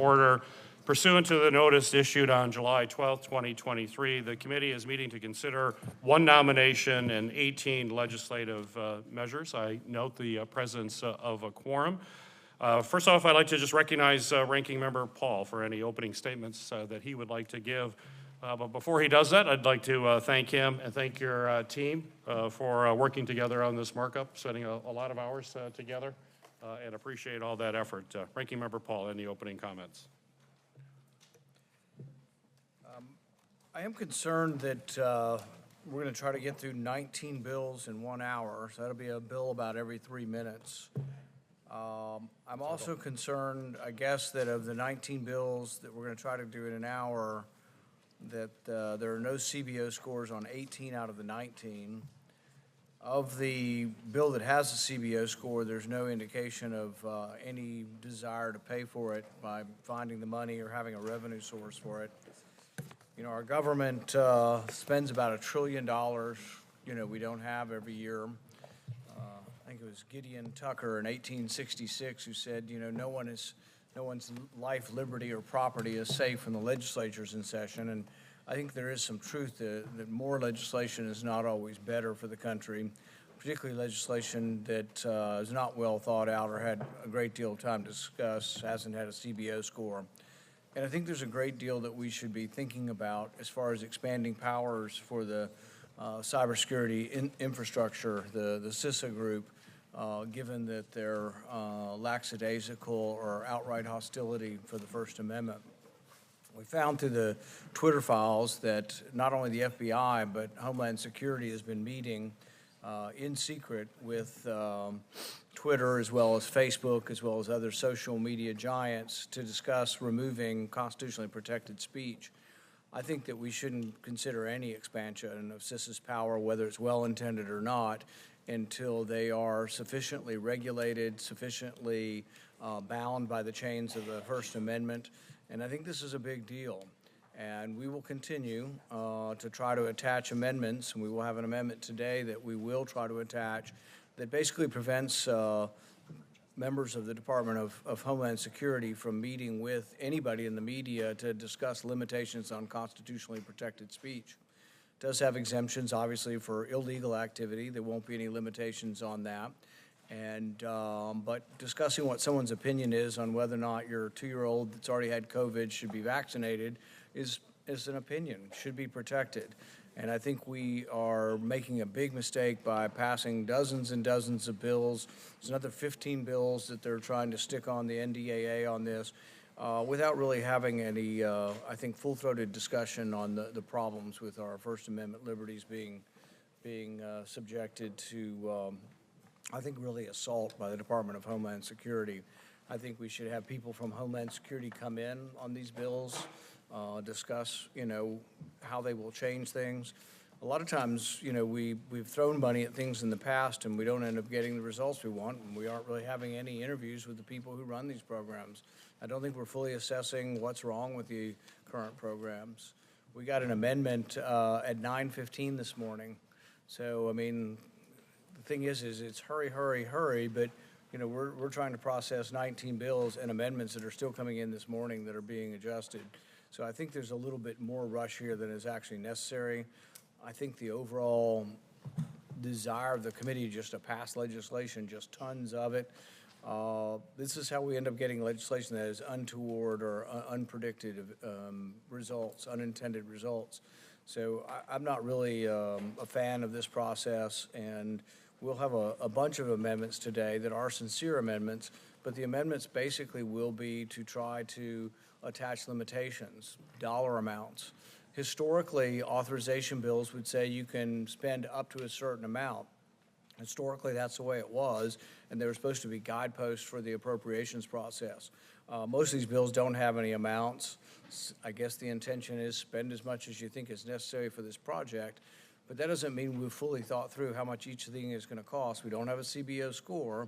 order. Pursuant to the notice issued on July 12, 2023, the committee is meeting to consider one nomination and 18 legislative measures. I note the presence of a quorum. First off, I'd like to just recognize Ranking Member Paul for any opening statements that he would like to give. But before he does that, I'd like to thank him and thank your team for working together on this markup, spending a lot of hours together, and appreciate all that effort. Ranking Member Paul, any opening comments? I am concerned that we're going to try to get through 19 bills in 1 hour, so that'll be a bill about every 3 minutes. I'm also concerned, I guess, that of the 19 bills that we're going to try to do in an hour, that there are no CBO scores on 18 out of the 19. Of the bill that has a CBO score, there's no indication of any desire to pay for it by finding the money or having a revenue source for it. You know, our government spends about $1 trillion, we don't have every year. I think it was Gideon Tucker in 1866 who said, no one's life, liberty, or property is safe when the legislature's in session. And I think there is some truth that more legislation is not always better for the country, particularly legislation that is not well thought out or had a great deal of time to discuss, hasn't had a CBO score. And I think there's a great deal that we should be thinking about as far as expanding powers for the cybersecurity infrastructure, the CISA group, given that they're lackadaisical or outright hostility for the First Amendment. We found through the Twitter files that not only the FBI, but Homeland Security has been meeting in secret with Twitter as well as Facebook as well as other social media giants to discuss removing constitutionally protected speech. I think that we shouldn't consider any expansion of CISA's power, whether it's well-intended or not, until they are sufficiently regulated, sufficiently bound by the chains of the First Amendment. And I think this is a big deal. And we will continue to try to attach amendments, and we will have an amendment today that we will try to attach that basically prevents members of the Department of Homeland Security from meeting with anybody in the media to discuss limitations on constitutionally protected speech. It does have exemptions, obviously, for illegal activity. There won't be any limitations on that. And but discussing what someone's opinion is on whether or not your 2-year-old that's already had COVID should be vaccinated is an opinion, should be protected. And I think we are making a big mistake by passing dozens and dozens of bills. There's another 15 bills that they're trying to stick on the NDAA on this without really having any, I think, full-throated discussion on the problems with our First Amendment liberties being subjected to, I think, really assault by the Department of Homeland Security. I think we should have people from Homeland Security come in on these bills, discuss, how they will change things. A lot of times, we've thrown money at things in the past and we don't end up getting the results we want, and we aren't really having any interviews with the people who run these programs. I don't think we're fully assessing what's wrong with the current programs. We got an amendment at 9:15 this morning. So, I mean, the thing is it's hurry, hurry, hurry, but we're trying to process 19 bills and amendments that are still coming in this morning that are being adjusted. So I think there's a little bit more rush here than is actually necessary. I think the overall desire of the committee just to pass legislation, just tons of it. This is how we end up getting legislation that is untoward or unpredicted results, unintended results. So I'm not really a fan of this process, and we'll have a bunch of amendments today that are sincere amendments, but the amendments basically will be to try to attach limitations, dollar amounts. Historically, authorization bills would say you can spend up to a certain amount. Historically, that's the way it was, and they were supposed to be guideposts for the appropriations process. Most of these bills don't have any amounts. I guess the intention is spend as much as you think is necessary for this project, but that doesn't mean we've fully thought through how much each thing is going to cost. We don't have a CBO score,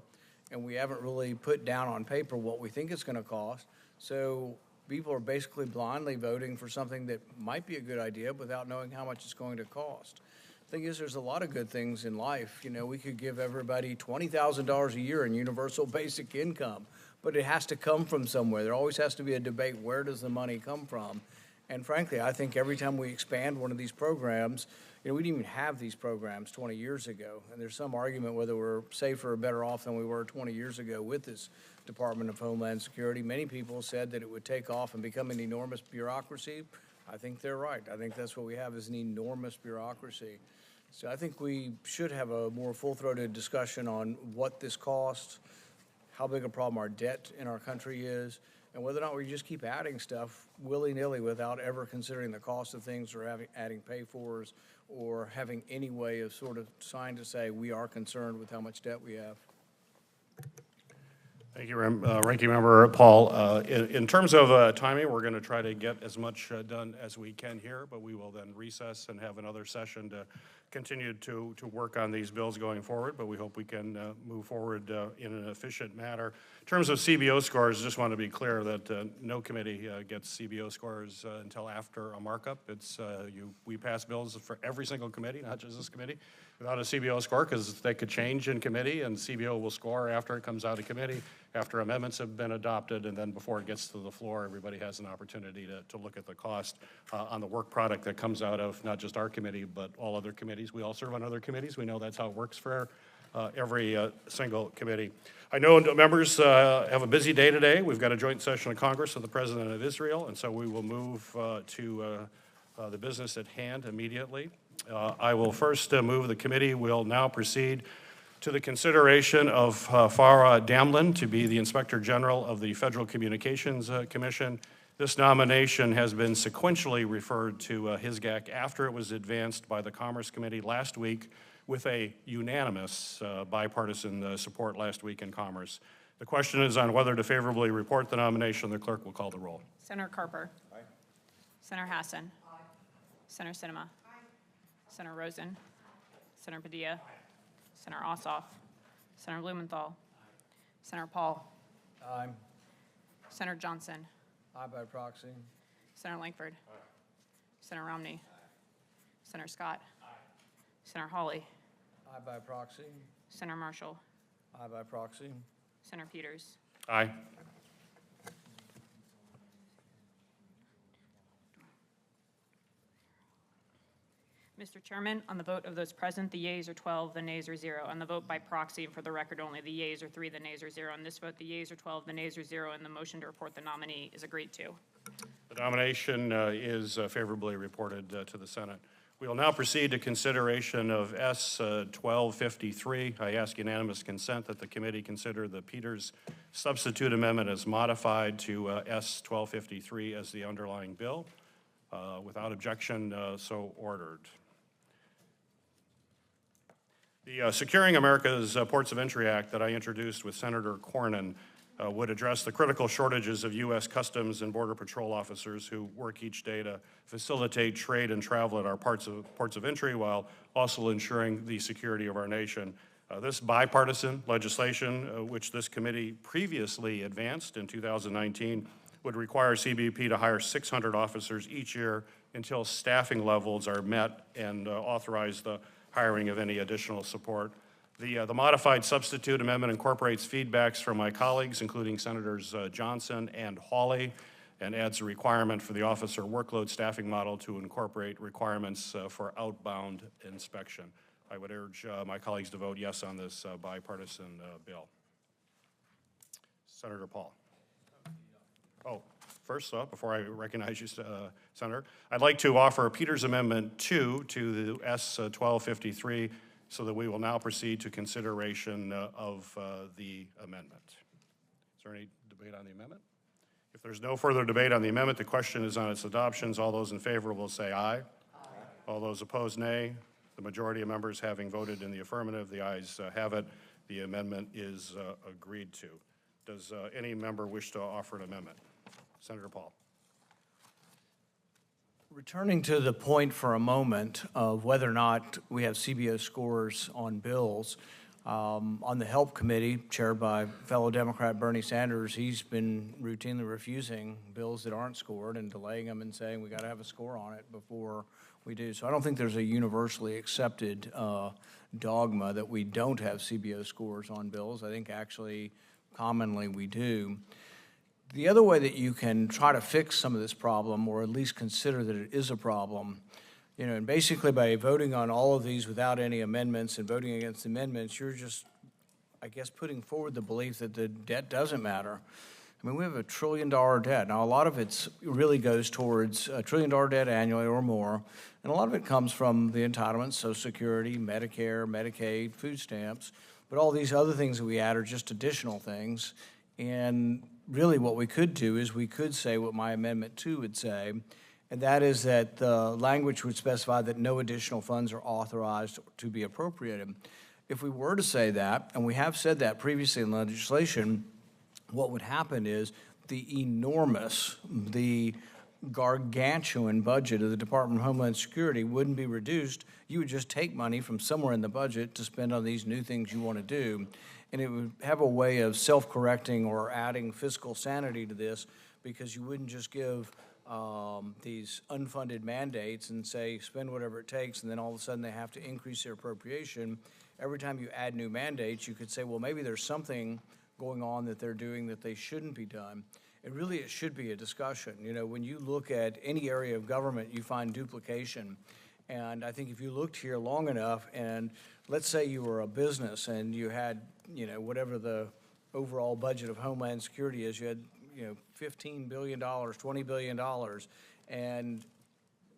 and we haven't really put down on paper what we think it's going to cost. So people are basically blindly voting for something that might be a good idea without knowing how much it's going to cost. The thing is, there's a lot of good things in life. We could give everybody $20,000 a year in universal basic income, but it has to come from somewhere. There always has to be a debate, where does the money come from? And frankly, I think every time we expand one of these programs, we didn't even have these programs 20 years ago. And there's some argument whether we're safer or better off than we were 20 years ago with this Department of Homeland Security. Many people said that it would take off and become an enormous bureaucracy. I think they're right. I think that's what we have, is an enormous bureaucracy. So I think we should have a more full-throated discussion on what this costs, how big a problem our debt in our country is, and whether or not we just keep adding stuff willy-nilly without ever considering the cost of things, or adding pay-fors, or having any way of sort of sign to say we are concerned with how much debt we have. Thank you, Ranking Member Paul. In terms of timing, we're going to try to get as much done as we can here, but we will then recess and have another session to continue to work on these bills going forward, but we hope we can move forward in an efficient manner. In terms of CBO scores, just want to be clear that no committee gets CBO scores until after a markup. We pass bills for every single committee, not just this committee, without a CBO score, because they could change in committee, and CBO will score after it comes out of committee, after amendments have been adopted, and then before it gets to the floor, everybody has an opportunity to look at the cost on the work product that comes out of not just our committee, but all other committees. We all serve on other committees. We know that's how it works for every single committee. I know members have a busy day today. We've got a joint session of Congress with the President of Israel, and so we will move to the business at hand immediately. I will first move the committee. We'll now proceed to the consideration of Farah Damlin to be the Inspector General of the Federal Communications Commission. This nomination has been sequentially referred to HISGAC after it was advanced by the Commerce Committee last week with a unanimous bipartisan support last week in Commerce. The question is on whether to favorably report the nomination. The clerk will call the roll. Senator Carper. Aye. Senator Hassan. Aye. Senator Sinema. Aye. Senator Rosen. Senator Padilla. Aye. Senator Ossoff. Senator Blumenthal. Aye. Senator Paul. Aye. Senator Johnson. Aye by proxy. Senator Langford. Aye. Senator Romney. Aye. Senator Scott. Aye. Senator Hawley. Aye by proxy. Senator Marshall. Aye by proxy. Senator Peters. Aye. Mr. Chairman, on the vote of those present, the yeas are 12, the nays are 0. On the vote by proxy, and for the record only, the yeas are 3, the nays are 0. On this vote, the yeas are 12, the nays are 0, and the motion to report the nominee is agreed to. The nomination is favorably reported to the Senate. We will now proceed to consideration of S 1253. I ask unanimous consent that the committee consider the Peters substitute amendment as modified to S 1253 as the underlying bill. Without objection, so ordered. The Securing America's Ports of Entry Act that I introduced with Senator Cornyn would address the critical shortages of U.S. Customs and Border Patrol officers who work each day to facilitate trade and travel at our ports of entry while also ensuring the security of our nation. This bipartisan legislation, which this committee previously advanced in 2019, would require CBP to hire 600 officers each year until staffing levels are met and authorize the hiring of any additional support. The modified substitute amendment incorporates feedbacks from my colleagues, including Senators Johnson and Hawley, and adds a requirement for the officer workload staffing model to incorporate requirements for outbound inspection. I would urge my colleagues to vote yes on this bipartisan bill. Senator Paul. Oh, first, before I recognize you, Senator, I'd like to offer Peters Amendment 2 to the S 1253 so that we will now proceed to consideration of the amendment. Is there any debate on the amendment? If there's no further debate on the amendment, the question is on its adoptions. All those in favor will say aye. Aye. All those opposed, nay. The majority of members having voted in the affirmative, the ayes have it. The amendment is agreed to. Does any member wish to offer an amendment? Senator Paul. Returning to the point for a moment of whether or not we have CBO scores on bills, on the Help Committee, chaired by fellow Democrat Bernie Sanders, he's been routinely refusing bills that aren't scored and delaying them and saying we got to have a score on it before we do. So I don't think there's a universally accepted dogma that we don't have CBO scores on bills. I think actually commonly we do. The other way that you can try to fix some of this problem, or at least consider that it is a problem, and basically by voting on all of these without any amendments and voting against amendments, you're just, I guess, putting forward the belief that the debt doesn't matter. I mean, we have $1 trillion debt. Now, a lot of it really goes towards $1 trillion debt annually or more, and a lot of it comes from the entitlements, Social Security, Medicare, Medicaid, food stamps, but all these other things that we add are just additional things. And really what we could do is we could say what my Amendment 2 would say, and that is that the language would specify that no additional funds are authorized to be appropriated. If we were to say that, and we have said that previously in legislation, what would happen is the gargantuan budget of the Department of Homeland Security wouldn't be reduced. You would just take money from somewhere in the budget to spend on these new things you want to do. And it would have a way of self-correcting or adding fiscal sanity to this, because you wouldn't just give these unfunded mandates and say, spend whatever it takes, and then all of a sudden they have to increase their appropriation. Every time you add new mandates, you could say, well, maybe there's something going on that they're doing that they shouldn't be done. And really, it should be a discussion. When you look at any area of government, you find duplication. And I think if you looked here long enough, and let's say you were a business and you had, whatever the overall budget of Homeland Security is, you had, $15 billion, $20 billion, and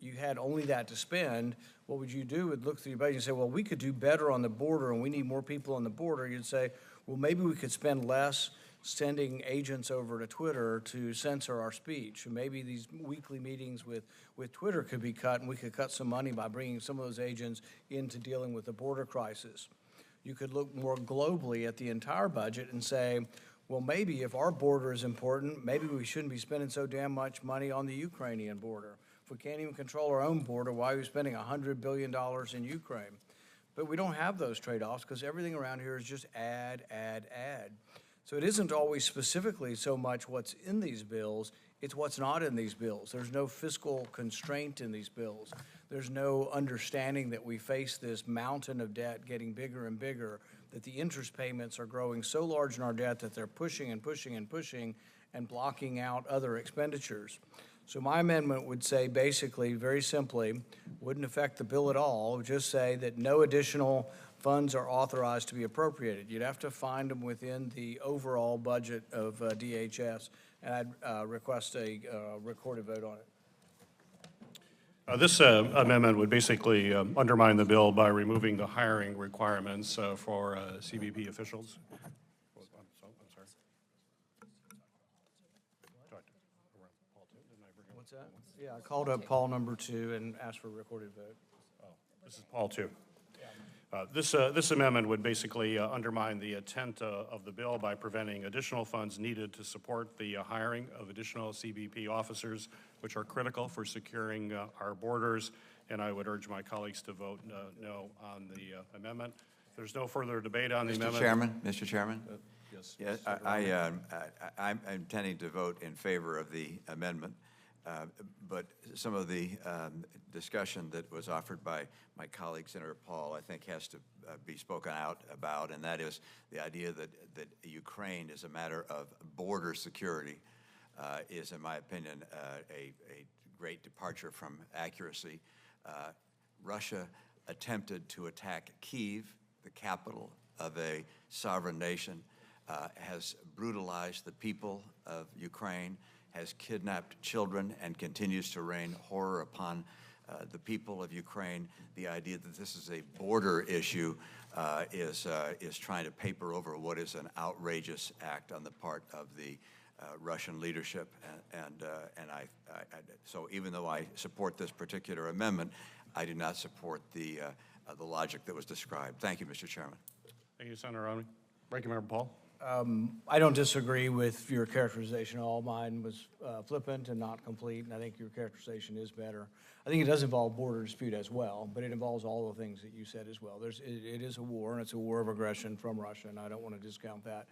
you had only that to spend, what would you do? Would look through your budget and say, well, we could do better on the border and we need more people on the border. You'd say, well, maybe we could spend less sending agents over to Twitter to censor our speech. Maybe these weekly meetings with Twitter could be cut, and we could cut some money by bringing some of those agents into dealing with the border crisis. You could look more globally at the entire budget and say, well, maybe if our border is important, maybe we shouldn't be spending so damn much money on the Ukrainian border. If we can't even control our own border, why are we spending $100 billion in Ukraine? But we don't have those trade-offs because everything around here is just add, add, add. So it isn't always specifically so much what's in these bills, it's what's not in these bills. There's no fiscal constraint in these bills. There's no understanding that we face this mountain of debt getting bigger and bigger, that the interest payments are growing so large in our debt that they're pushing and pushing and pushing and blocking out other expenditures. So my amendment would say basically, very simply, wouldn't affect the bill at all. It would just say that no additional funds are authorized to be appropriated. You'd have to find them within the overall budget of DHS, and I'd request a recorded vote on it. This amendment would basically undermine the bill by removing the hiring requirements for CBP officials. What's that? Yeah, I called up Paul number 2 and asked for a recorded vote. Oh, this is Paul 2. This amendment would basically undermine the intent of the bill by preventing additional funds needed to support the hiring of additional CBP officers, which are critical for securing our borders. And I would urge my colleagues to vote no on the amendment. If there's no further debate on the amendment. Mr. Chairman? Yes. Yes, I'm intending to vote in favor of the amendment. But some of the discussion that was offered by my colleague, Senator Paul, I think has to be spoken out about, and that is the idea that Ukraine is a matter of border security is, in my opinion, a great departure from accuracy. Russia attempted to attack Kyiv, the capital of a sovereign nation, has brutalized the people of Ukraine, has kidnapped children, and continues to rain horror upon the people of Ukraine. The idea that this is a border issue is trying to paper over what is an outrageous act on the part of the Russian leadership. So even though I support this particular amendment, I do not support the logic that was described. Thank you, Mr. Chairman. Thank you, Senator Romney. Ranking Member Paul. I don't disagree with your characterization at all. Mine was flippant and not complete, and I think your characterization is better. I think it does involve border dispute as well, but it involves all the things that you said as well. It is a war, and it's a war of aggression from Russia, and I don't want to discount that.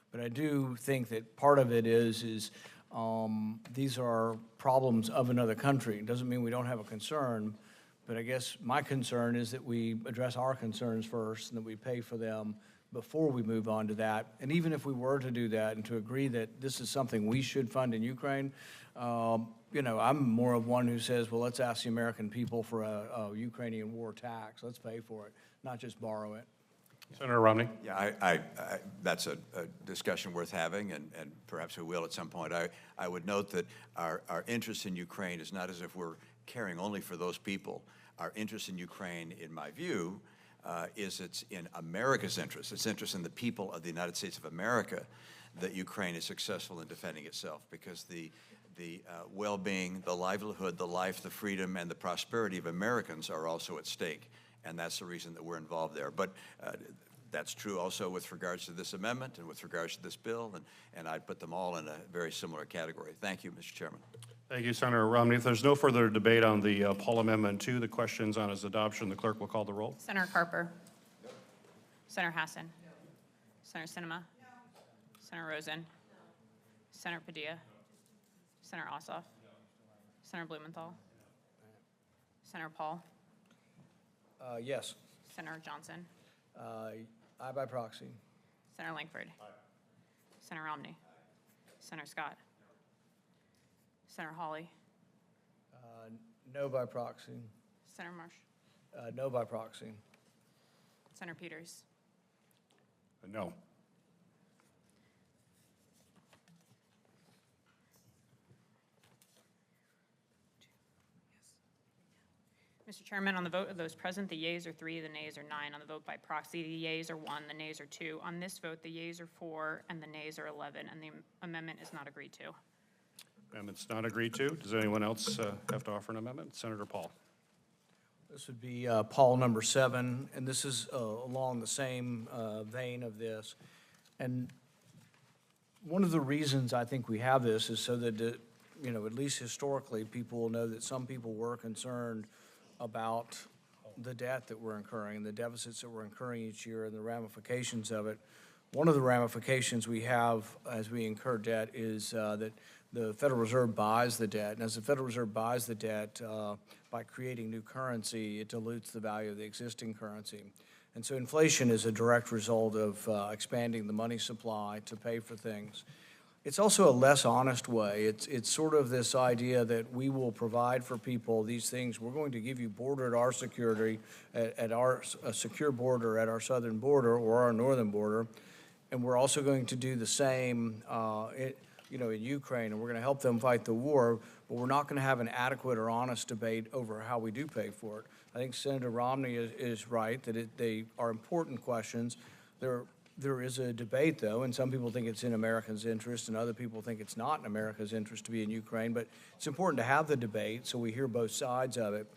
But I do think that part of it is these are problems of another country. It doesn't mean we don't have a concern, but I guess my concern is that we address our concerns first and that we pay for them before we move on to that. And even if we were to do that and to agree that this is something we should fund in Ukraine, you know, I'm more of one who says, well, let's ask the American people for a Ukrainian war tax. Let's pay for it, not just borrow it. Senator Romney? Yeah, that's a discussion worth having, and perhaps we will at some point. I would note that our interest in Ukraine is not as if we're caring only for those people. Our interest in Ukraine, in my view, is it's in America's interest. It's interest in the people of the United States of America that Ukraine is successful in defending itself, because the well-being, the livelihood, the life, the freedom, and the prosperity of Americans are also at stake, and that's the reason that we're involved there. But that's true also with regards to this amendment and with regards to this bill, and I'd put them all in a very similar category. Thank you, Mr. Chairman. Thank you, Senator Romney. If there's no further debate on the Paul Amendment 2, the questions on its adoption, the clerk will call the roll. Senator Carper. Senator Hassan. Senator Sinema. Senator Rosen. Senator Padilla. Senator Ossoff. Senator Blumenthal. Senator Paul. Yes. Senator Johnson. Aye by proxy. Senator Langford. Senator Romney. Senator Scott. Senator Hawley. No by proxy. Senator Marsh. No by proxy. Senator Peters. No. Mr. Chairman, on the vote of those present, the yeas are 3, the nays are 9. On the vote by proxy, the yeas are 1, the nays are 2. On this vote, the yeas are 4, and the nays are 11, and the amendment is not agreed to. Amendment's not agreed to. Does anyone else have to offer an amendment? Senator Paul. This would be Paul number 7, and this is along the same vein of this. And one of the reasons I think we have this is so that, you know, at least historically, people will know that some people were concerned about the debt that we're incurring, the deficits that we're incurring each year, and the ramifications of it. One of the ramifications we have as we incur debt is that the Federal Reserve buys the debt. And as the Federal Reserve buys the debt, by creating new currency, it dilutes the value of the existing currency. And so inflation is a direct result of expanding the money supply to pay for things. It's also a less honest way. It's sort of this idea that we will provide for people these things. We're going to give you border at our security, at our a secure border at our southern border or our northern border, and we're also going to do the same you know, in Ukraine, and we're going to help them fight the war, but we're not going to have an adequate or honest debate over how we do pay for it. I think Senator Romney is right that they are important questions. There is a debate, though, and some people think it's in Americans' interest, and other people think it's not in America's interest to be in Ukraine. But it's important to have the debate so we hear both sides of it.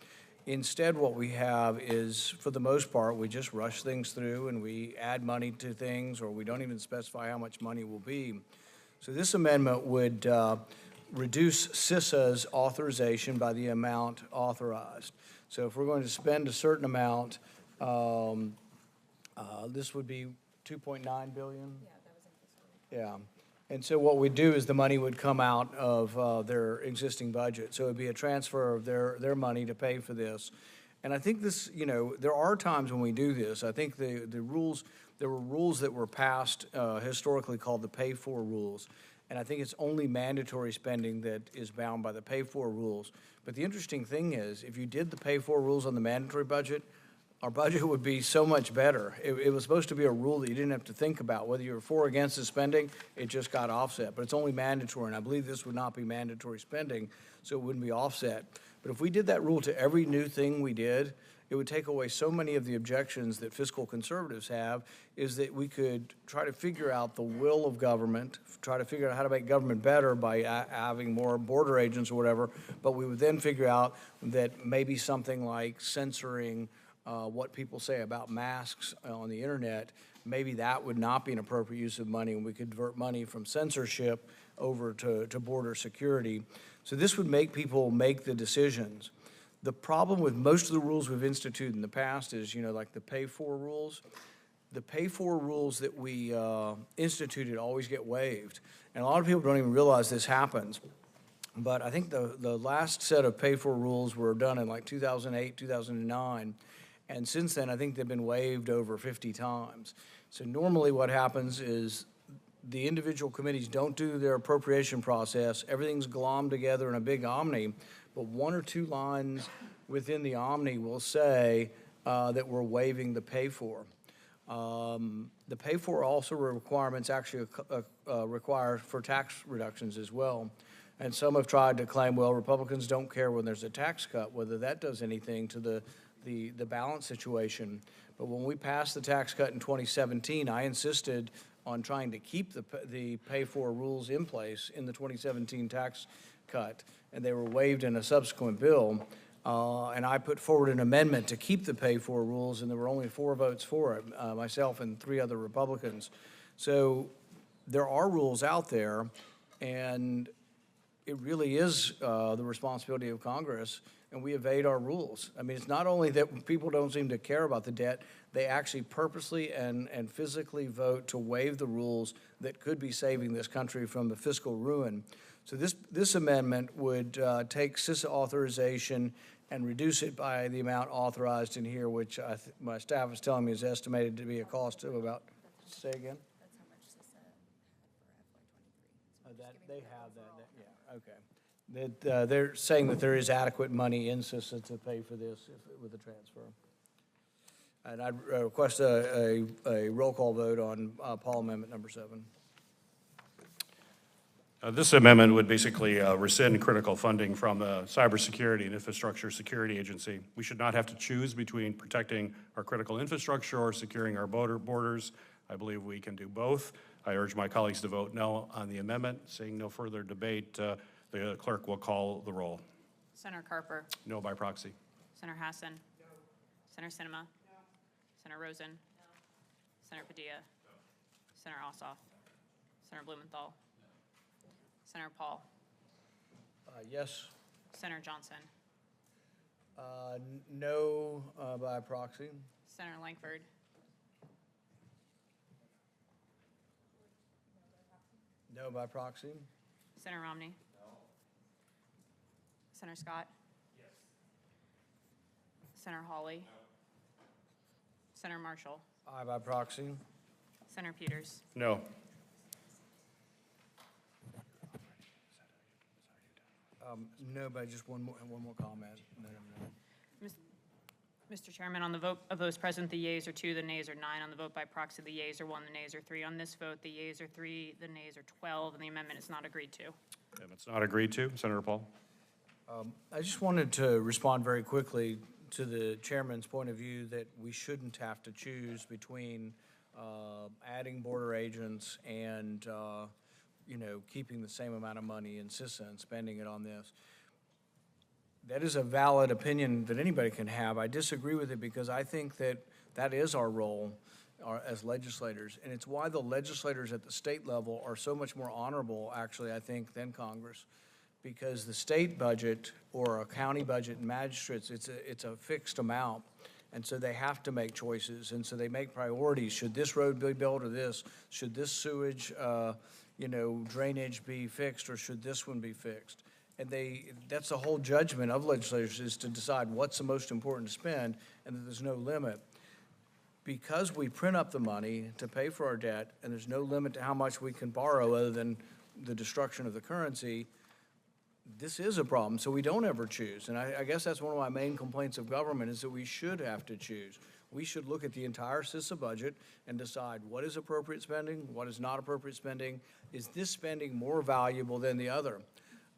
Instead, what we have is, for the most part, we just rush things through and we add money to things, or we don't even specify how much money will be. So this amendment would reduce CISA's authorization by the amount authorized. So if we're going to spend a certain amount, this would be 2.9 billion? Yeah, that was in fiscal. Yeah. And so what we do is the money would come out of their existing budget. So it'd be a transfer of their money to pay for this. And I think this, you know, there are times when we do this. I think there were rules that were passed historically called the pay-for rules. And I think it's only mandatory spending that is bound by the pay-for rules. But the interesting thing is, if you did the pay-for rules on the mandatory budget, our budget would be so much better. It was supposed to be a rule that you didn't have to think about. Whether you were for or against the spending, it just got offset. But it's only mandatory, and I believe this would not be mandatory spending, so it wouldn't be offset. But if we did that rule to every new thing we did, it would take away so many of the objections that fiscal conservatives have, is that we could try to figure out the will of government, try to figure out how to make government better by having more border agents or whatever, but we would then figure out that maybe something like censoring what people say about masks on the internet, maybe that would not be an appropriate use of money, and we could divert money from censorship over to border security. So this would make people make the decisions. The problem with most of the rules we've instituted in the past is, you know, like the pay-for rules. The pay-for rules that we instituted always get waived. And a lot of people don't even realize this happens. But I think the last set of pay-for rules were done in like 2008, 2009. And since then, I think they've been waived over 50 times. So normally what happens is the individual committees don't do their appropriation process. Everything's glommed together in a big omni, but one or two lines within the omni will say that we're waiving the pay for. The pay for also requirements actually require for tax reductions as well. And some have tried to claim, well, Republicans don't care when there's a tax cut, whether that does anything to the balance situation. But when we passed the tax cut in 2017, I insisted on trying to keep the pay-for rules in place in the 2017 tax cut, and they were waived in a subsequent bill. And I put forward an amendment to keep the pay-for rules, and there were only 4 votes for it, myself and 3 other Republicans. So there are rules out there, and it really is the responsibility of Congress, and we evade our rules. I mean, it's not only that people don't seem to care about the debt, they actually purposely and physically vote to waive the rules that could be saving this country from the fiscal ruin. So this amendment would take CISA authorization and reduce it by the amount authorized in here, which my staff is telling me is estimated to be a cost of about, say again? That's how much CISA had for FY '23. That, they have that, yeah, okay. That, they're saying that there is adequate money in CISA to pay for this with the transfer. And I'd request a roll call vote on Paul Amendment number 7. This amendment would basically rescind critical funding from the Cybersecurity and Infrastructure Security Agency. We should not have to choose between protecting our critical infrastructure or securing our borders. I believe we can do both. I urge my colleagues to vote no on the amendment. Seeing no further debate, the clerk will call the roll. Senator Carper. No by proxy. Senator Hassan. No. Senator Sinema. No. Senator Rosen. No. Senator Padilla. No. Senator Ossoff. Senator Blumenthal. No. Senator Paul. Yes. Senator Johnson. No by proxy. Senator Langford. No by proxy. Senator Romney. No. Senator Scott. Yes. Senator Hawley. No. Senator Marshall. Aye by proxy. Senator Peters. No. No, but just one more comment. No. Mr. Chairman, on the vote of those present, the yeas are 2, the nays are 9. On the vote by proxy, the yeas are 1, the nays are 3. On this vote, the yeas are 3, the nays are 12, and the amendment is not agreed to. Amendment's not agreed to. Senator Paul. I just wanted to respond very quickly to the chairman's point of view that we shouldn't have to choose between adding border agents and keeping the same amount of money in CISA and spending it on this. That is a valid opinion that anybody can have. I disagree with it because I think that is our role as legislators. And it's why the legislators at the state level are so much more honorable, actually, I think, than Congress. Because the state budget or a county budget and magistrates, it's a fixed amount. And so they have to make choices. And so they make priorities. Should this road be built or this? Should this sewage, drainage be fixed or should this one be fixed? And that's the whole judgment of legislators is to decide what's the most important to spend and that there's no limit. Because we print up the money to pay for our debt and there's no limit to how much we can borrow other than the destruction of the currency, this is a problem, so we don't ever choose. And I guess that's one of my main complaints of government is that we should have to choose. We should look at the entire CISA budget and decide what is appropriate spending, what is not appropriate spending. Is this spending more valuable than the other?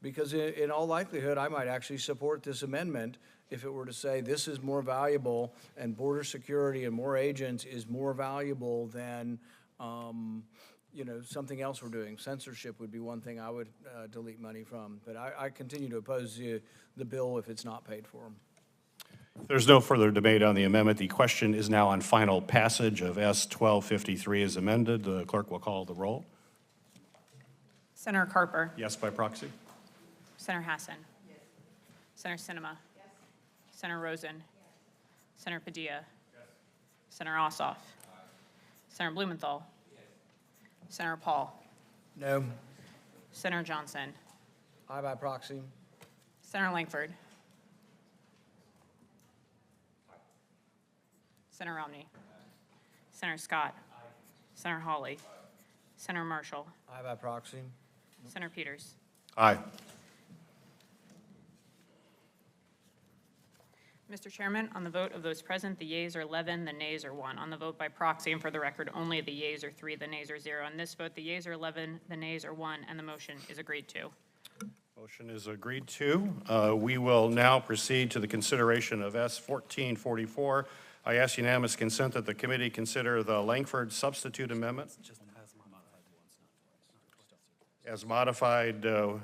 Because in all likelihood, I might actually support this amendment if it were to say this is more valuable and border security and more agents is more valuable than something else we're doing. Censorship would be one thing I would delete money from. But I continue to oppose the bill if it's not paid for. If there's no further debate on the amendment, the question is now on final passage of S 1253 as amended. The clerk will call the roll. Senator Carper. Yes by proxy. Senator Hassan. Yes. Senator Sinema. Yes. Senator Rosen. Yes. Senator Padilla. Yes. Senator Ossoff. Aye. Senator Blumenthal. Yes. Senator Paul. No. Senator Johnson. Aye by proxy. Senator Langford. Aye. Senator Romney. Aye. Senator Scott. Aye. Senator Hawley, Senator Marshall, Aye by proxy. Senator Peters. Aye. Mr. Chairman, on the vote of those present, the yeas are 11, the nays are 1. On the vote by proxy, and for the record, only the yeas are 3, the nays are 0. On this vote, the yeas are 11, the nays are 1, and the motion is agreed to. Motion is agreed to. We will now proceed to the consideration of S 1444. I ask unanimous consent that the committee consider the Langford substitute amendment as modified to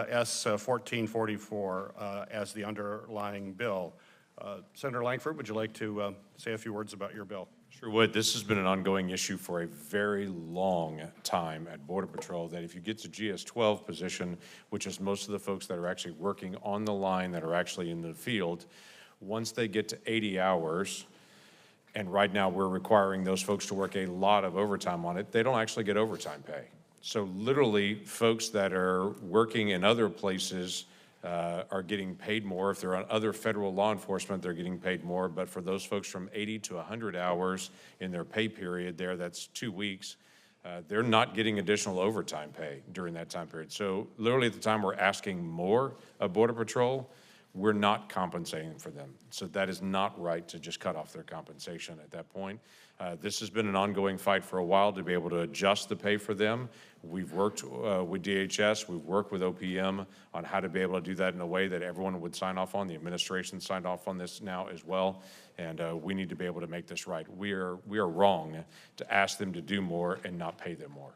S 1444 as the underlying bill. Senator Langford, would you like to say a few words about your bill? Sure would. This has been an ongoing issue for a very long time at Border Patrol, that if you get to GS-12 position, which is most of the folks that are actually working on the line, that are actually in the field, once they get to 80 hours, and right now we're requiring those folks to work a lot of overtime on it, they don't actually get overtime pay. So literally, folks that are working in other places are getting paid more. If they're on other federal law enforcement, they're getting paid more. But for those folks from 80 to 100 hours in their pay period there, that's 2 weeks, they're not getting additional overtime pay during that time period. So literally at the time we're asking more of Border Patrol, we're not compensating for them. So that is not right to just cut off their compensation at that point. This has been an ongoing fight for a while to be able to adjust the pay for them. We've worked with DHS, we've worked with OPM on how to be able to do that in a way that everyone would sign off on. The administration signed off on this now as well, and we need to be able to make this right. We are wrong to ask them to do more and not pay them more.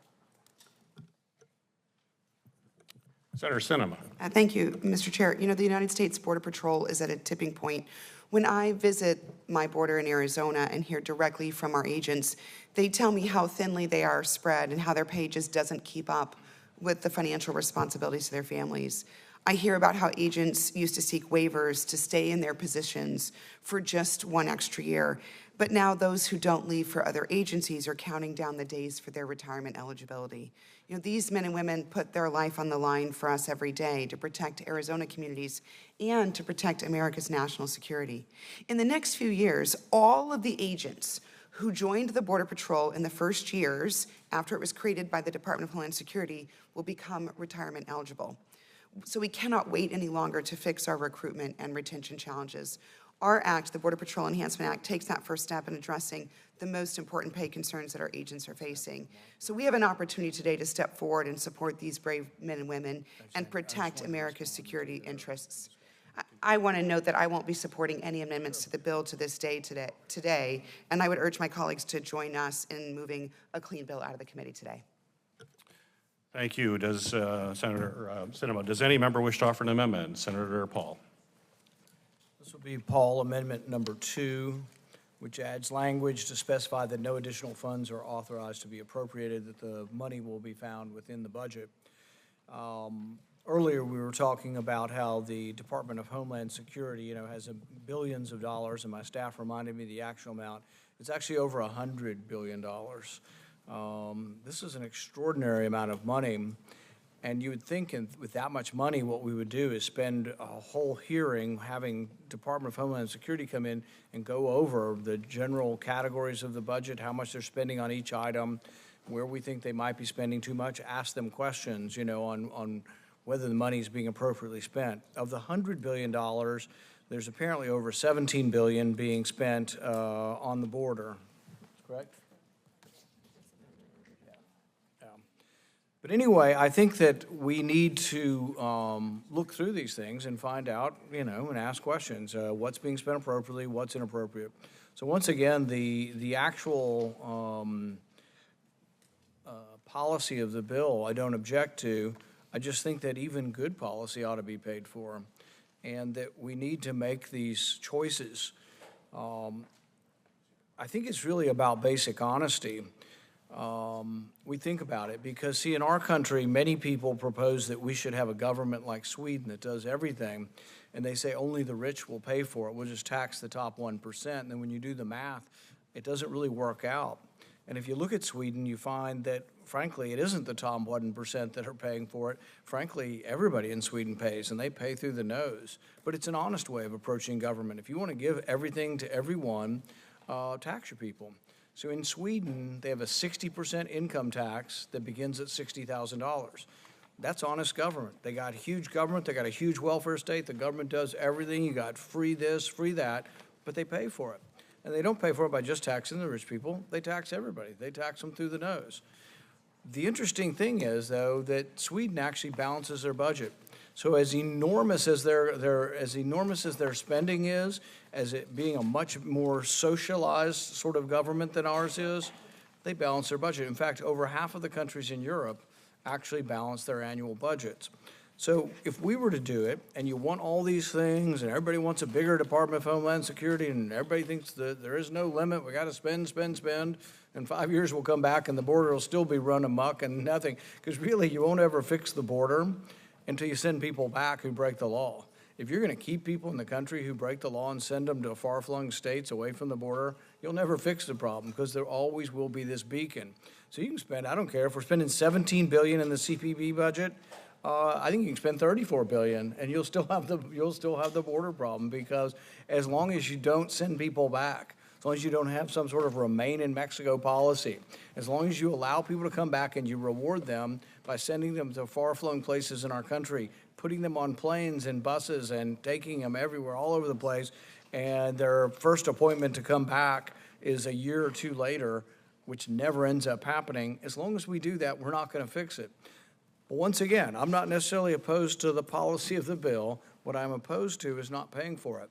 Senator Sinema. Thank you, Mr. Chair. You know, the United States Border Patrol is at a tipping point. When I visit my border in Arizona and hear directly from our agents, they tell me how thinly they are spread and how their pay just doesn't keep up with the financial responsibilities of their families. I hear about how agents used to seek waivers to stay in their positions for just 1 extra year. But now those who don't leave for other agencies are counting down the days for their retirement eligibility. You know, these men and women put their life on the line for us every day to protect Arizona communities and to protect America's national security. In the next few years, all of the agents who joined the Border Patrol in the first years after it was created by the Department of Homeland Security will become retirement eligible. So we cannot wait any longer to fix our recruitment and retention challenges. Our act, the Border Patrol Enhancement Act, takes that first step in addressing the most important pay concerns that our agents are facing. So we have an opportunity today to step forward and support these brave men and women and protect America's security interests. I want to note that I won't be supporting any amendments to the bill to this day today, and I would urge my colleagues to join us in moving a clean bill out of the committee today. Thank you. Does Senator Sinema, does any member wish to offer an amendment? Senator Paul. This will be Paul Amendment Number 2, which adds language to specify that no additional funds are authorized to be appropriated, that the money will be found within the budget. Earlier, we were talking about how the Department of Homeland Security, has billions of dollars, and my staff reminded me the actual amount. It's actually over $100 billion. This is an extraordinary amount of money, and you would think with that much money, what we would do is spend a whole hearing having Department of Homeland Security come in and go over the general categories of the budget, how much they're spending on each item, where we think they might be spending too much, ask them questions, on whether the money is being appropriately spent. Of the $100 billion, there's apparently over $17 billion being spent on the border. Correct? Yeah. But anyway, I think that we need to look through these things and find out, and ask questions. What's being spent appropriately, what's inappropriate. So once again, the actual policy of the bill, I don't object to. I just think that even good policy ought to be paid for, and that we need to make these choices. I think it's really about basic honesty. We think about it because, see, in our country, many people propose that we should have a government like Sweden that does everything, and they say only the rich will pay for it. We'll just tax the top 1%, and then when you do the math, it doesn't really work out. And if you look at Sweden, you find that, frankly, it isn't the top 1% that are paying for it. Frankly, everybody in Sweden pays, and they pay through the nose. But it's an honest way of approaching government. If you want to give everything to everyone, tax your people. So in Sweden, they have a 60% income tax that begins at $60,000. That's honest government. They got huge government, they got a huge welfare state, the government does everything, you got free this, free that, but they pay for it. And they don't pay for it by just taxing the rich people, they tax everybody. They tax them through the nose. The interesting thing is, though, that Sweden actually balances their budget. So as enormous as their spending is, as it being a much more socialized sort of government than ours is, they balance their budget. In fact, over half of the countries in Europe actually balance their annual budgets. So if we were to do it, and you want all these things, and everybody wants a bigger Department of Homeland Security, and everybody thinks that there is no limit, we gotta spend, in 5 years we'll come back and the border will still be run amok and nothing, because really you won't ever fix the border until you send people back who break the law. If you're gonna keep people in the country who break the law and send them to far-flung states away from the border, you'll never fix the problem, because there always will be this beacon. So you can spend, I don't care, if we're spending $17 billion in the CPB budget, I think you can spend $34 billion, and you'll still have the border problem, because as long as you don't send people back, as long as you don't have some sort of remain in Mexico policy, as long as you allow people to come back and you reward them by sending them to far-flung places in our country, putting them on planes and buses and taking them everywhere, all over the place, and their first appointment to come back is a year or two later, which never ends up happening, as long as we do that, we're not going to fix it. But once again, I'm not necessarily opposed to the policy of the bill. What I'm opposed to is not paying for it.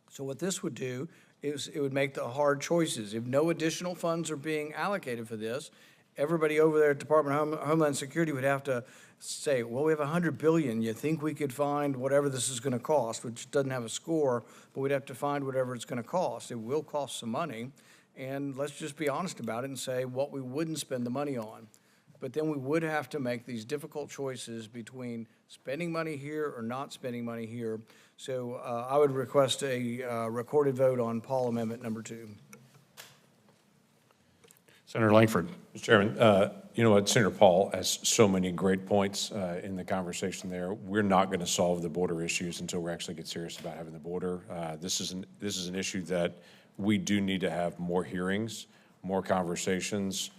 So what this would do is it would make the hard choices. If no additional funds are being allocated for this, everybody over there at Department of Homeland Security would have to say, well, we have $100 billion. You think we could find whatever this is going to cost, which doesn't have a score, but we'd have to find whatever it's going to cost. It will cost some money. And let's just be honest about it and say what we wouldn't spend the money on. But then we would have to make these difficult choices between spending money here or not spending money here. So I would request a recorded vote on Paul Amendment number 2. Senator Langford. Mr. Chairman, you know what, Senator Paul has so many great points in the conversation there. We're not going to solve the border issues until we actually get serious about having the border. This is an issue that we do need to have more hearings, more conversations.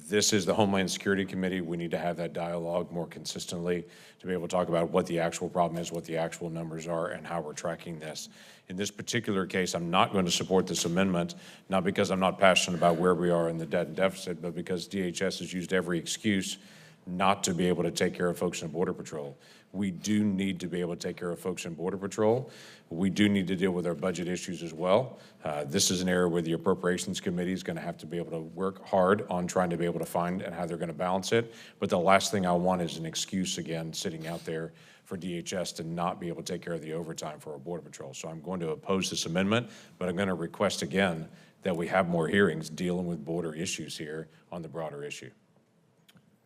This is the Homeland Security Committee. We need to have that dialogue more consistently to be able to talk about what the actual problem is, what the actual numbers are, and how we're tracking this. In this particular case, I'm not going to support this amendment, not because I'm not passionate about where we are in the debt and deficit, but because DHS has used every excuse not to be able to take care of folks in Border Patrol. We do need to be able to take care of folks in Border Patrol. We do need to deal with our budget issues as well. This is an area where the Appropriations Committee is going to have to be able to work hard on trying to be able to find and how they're going to balance it. But the last thing I want is an excuse again sitting out there for DHS to not be able to take care of the overtime for our Border Patrol. So I'm going to oppose this amendment, but I'm going to request again that we have more hearings dealing with border issues here on the broader issue.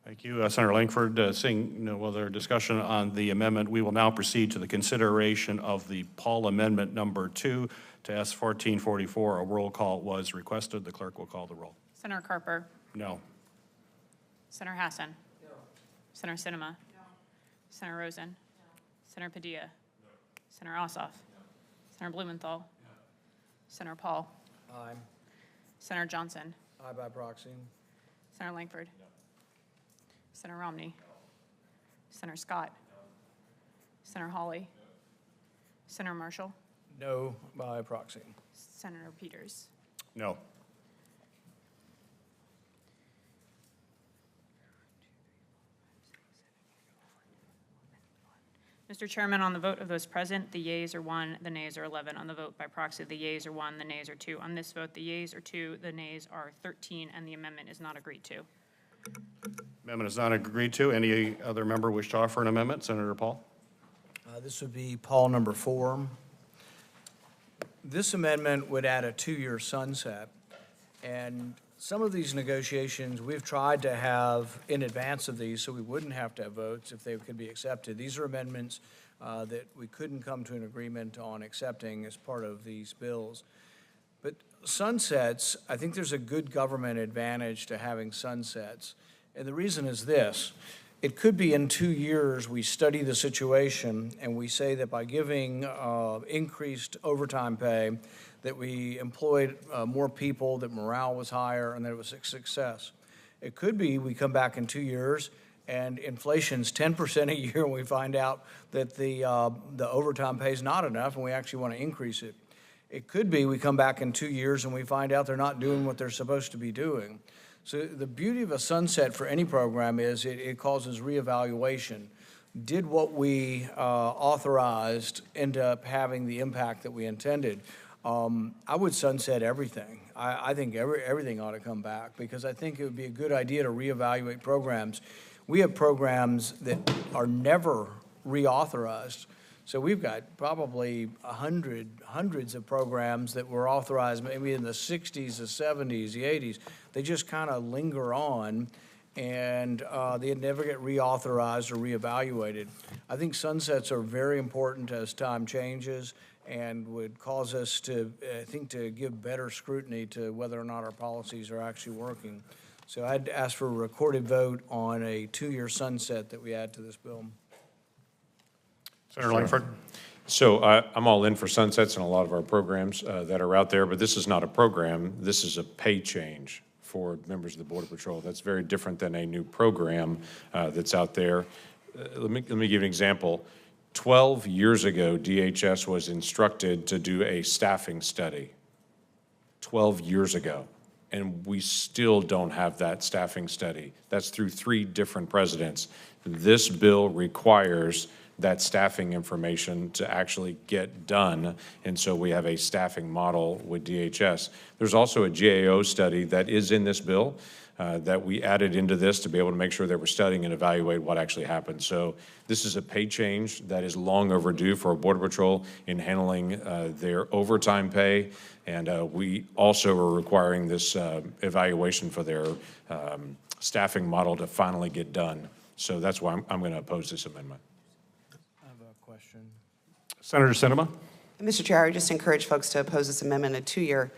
Thank you, Senator Langford. Seeing no other discussion on the amendment, we will now proceed to the consideration of the Paul Amendment number 2 to S 1444. A roll call was requested. The clerk will call the roll. Senator Carper. No. Senator Hassan. No. Senator Sinema. No. Senator Rosen. No. Senator Padilla. No. Senator Ossoff. No. Senator Blumenthal. No. Senator Paul. Aye. Senator Johnson. Aye by proxy. Senator Langford. No. Senator Romney. No. Senator Scott. No. Senator Hawley. No. Senator Marshall. No by proxy. Senator Peters. No. Mr. Chairman, on the vote of those present, the yeas are 1, the nays are 11. On the vote by proxy, the yeas are 1, the nays are 2. On this vote, the yeas are 2, the nays are 13, and the amendment is not agreed to. Amendment is not agreed to. Any other member wish to offer an amendment? Senator Paul? This would be Paul number 4. This amendment would add a 2-year sunset. And some of these negotiations we've tried to have in advance of these so we wouldn't have to have votes if they could be accepted. These are amendments that we couldn't come to an agreement on accepting as part of these bills. But sunsets, I think there's a good government advantage to having sunsets. And the reason is this. It could be in 2 years we study the situation and we say that by giving increased overtime pay that we employed more people, that morale was higher, and that it was a success. It could be we come back in 2 years and inflation's 10% a year, and we find out that the overtime pay is not enough, and we actually want to increase it. It could be we come back in 2 years and we find out they're not doing what they're supposed to be doing. So the beauty of a sunset for any program is it causes reevaluation. Did what we authorized end up having the impact that we intended? I would sunset everything. I think everything ought to come back, because I think it would be a good idea to reevaluate programs. We have programs that are never reauthorized. So we've got probably hundreds of programs that were authorized maybe in the 60s, the 70s, the 80s. They just kind of linger on, and they never get reauthorized or reevaluated. I think sunsets are very important as time changes, and would cause us to, I think, to give better scrutiny to whether or not our policies are actually working. So I'd ask for a recorded vote on a 2-year sunset that we add to this bill. Senator Langford. So I'm all in for sunsets in a lot of our programs that are out there, but this is not a program. This is a pay change for members of the Border Patrol. That's very different than a new program that's out there. Let me give you an example. 12 years ago, DHS was instructed to do a staffing study. 12 years ago. And we still don't have that staffing study. That's through 3 different presidents. This bill requires that staffing information to actually get done, and so we have a staffing model with DHS. There's also a GAO study that is in this bill that we added into this to be able to make sure that we're studying and evaluate what actually happened. So this is a pay change that is long overdue for Border Patrol in handling their overtime pay, and we also are requiring this evaluation for their staffing model to finally get done. So that's why I'm going to oppose this amendment. Senator Sinema. Mr. Chair, I would just encourage folks to oppose this amendment. A 2-year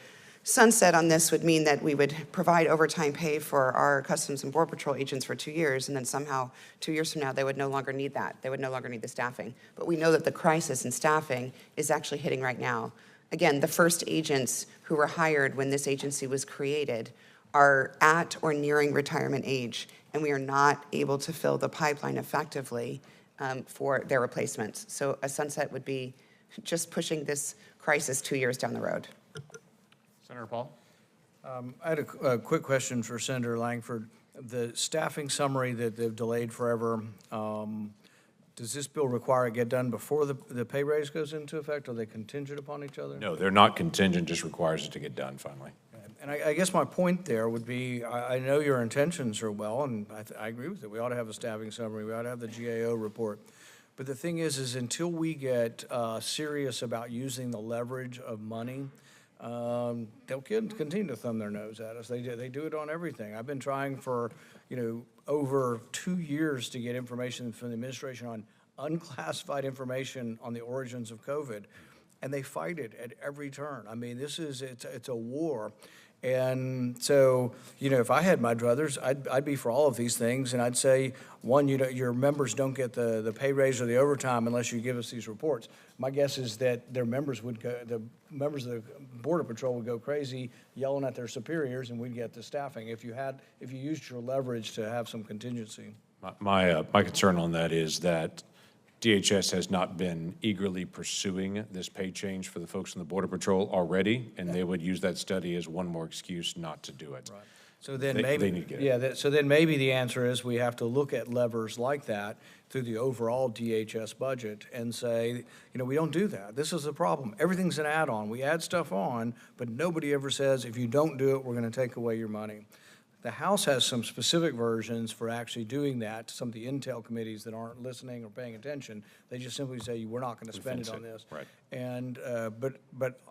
sunset on this would mean that we would provide overtime pay for our Customs and Border Patrol agents for 2 years, and then somehow 2 years from now, they would no longer need that. They would no longer need the staffing. But we know that the crisis in staffing is actually hitting right now. Again, the first agents who were hired when this agency was created are at or nearing retirement age, and we are not able to fill the pipeline effectively for their replacements. So a sunset would be just pushing this crisis 2 years down the road. Senator Paul. I had a quick question for Senator Langford. The staffing summary that they've delayed forever, does this bill require it get done before the pay raise goes into effect? Are they contingent upon each other? No, they're not contingent, just requires it to get done finally. And I guess my point there would be, I know your intentions are well, and I agree with it. We ought to have a staffing summary. We ought to have the GAO report. But the thing is until we get serious about using the leverage of money, they'll continue to thumb their nose at us. They do it on everything. I've been trying for, over 2 years to get information from the administration on unclassified information on the origins of COVID, and they fight it at every turn. I mean, it's a war. And so, if I had my druthers, I'd be for all of these things, and I'd say, one, your members don't get the pay raise or the overtime unless you give us these reports. My guess is that the members of the Border Patrol would go crazy yelling at their superiors, and we'd get the staffing if you used your leverage to have some contingency. My concern on that is that DHS has not been eagerly pursuing this pay change for the folks in the Border Patrol already, and they would use that study as one more excuse not to do it. Right. So then They need to get it. so then maybe the answer is we have to look at levers like that through the overall DHS budget and say, we don't do that. This is the problem. Everything's an add-on. We add stuff on, but nobody ever says, if you don't do it, we're going to take away your money. The House has some specific versions for actually doing that to some of the intel committees that aren't listening or paying attention. They just simply say, we're not going to spend it on this. Right. And, but